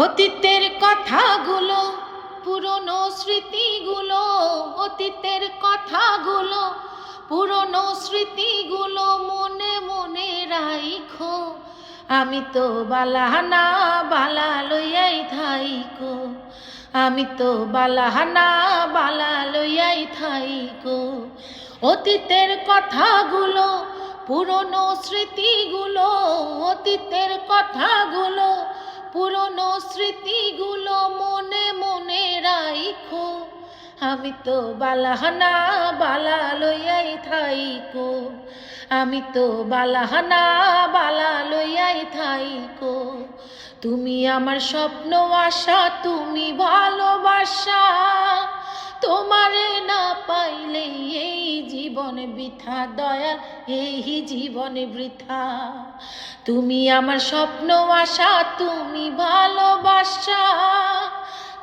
অতীতের কথাগুলো, পুরনো স্মৃতিগুলো, অতীতের কথাগুলো, পুরনো স্মৃতিগুলো মনে মনে রাইখো। আমি তো বালাহানা বালা লইয়াই থাইকো, আমি তো বালাহানা বালা লইয়াই থাইকো। অতীতের কথাগুলো, পুরনো স্মৃতিগুলো, অতীতের কথাগুলো, পুরনো স্মৃতিগুলো মনে মনে রাইখো। আমি তো বালাহানা বালা লইয়াই থাইকো, আমি তো বালাহানা বালা লইয়াই থাইকো। তুমি আমার স্বপ্ন আশা, তুমি ভালোবাসা, তোমারে না পাইলে এই জীবন বৃথা দয়াল, এই জীবন বৃথা। তুমি আমার স্বপ্ন আশা, তুমি ভালোবাসা,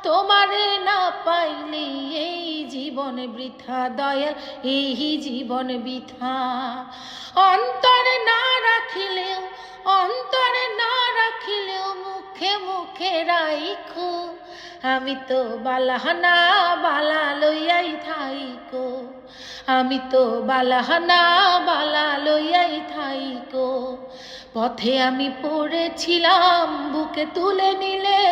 তোমারে না পাইলে এই জীবন বৃথা দয়াল, এই জীবন বৃথা। অন্তরে না রাখিলেও, অন্তরে না রাখিলেও মুখে মুখে রাইখো। আমি তো বালাহানা বালা লইয়াই থাইকো, আমি তো বালাহানা বালা লইয়াই থাইকো। পথে আমি পড়েছিলাম, বুকে তুলে নিলে,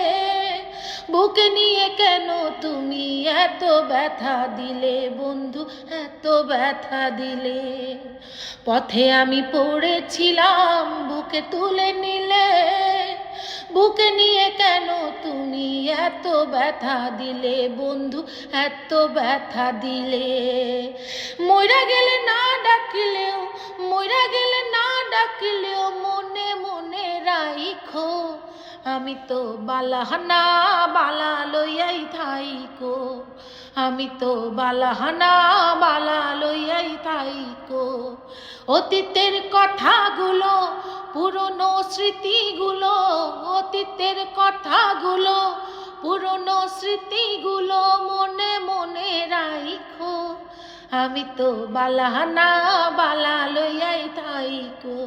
বুকে নিয়ে কেন তুমি এত ব্যথা দিলে বন্ধু, এত ব্যথা দিলে। পথে আমি পড়েছিলাম, বুকে তুলে নিলে, বুকে নিয়ে কেন তুমি এত ব্যথা দিলে বন্ধু, এত ব্যথা দিলে। মইরা গেলে না ডাকিলেও, মইরা গেলে না ডাকিলেও মনে মনে রাইখো। আমি তো বালাহানা বালা লইয়াই থাইকো, আমি তো বালাহানা বালা লইয়াই থাইকো। অতীতের কথাগুলো, পুরনো স্মৃতিগুলো, অতীতের কথাগুলো, পুরনো স্মৃতিগুলো মনে মনে রাইখো। আমি তো বালাহানা বালা লইয়াই থাইকো,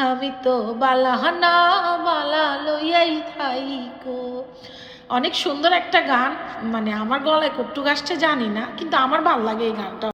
আমি তো বালাহানা বালা লইয়াই থাইকো। অনেক সুন্দর একটা গান, মানে আমার গলায় কট্টু আসছে জানি না, কিন্তু আমার ভাল লাগে এই গানটা।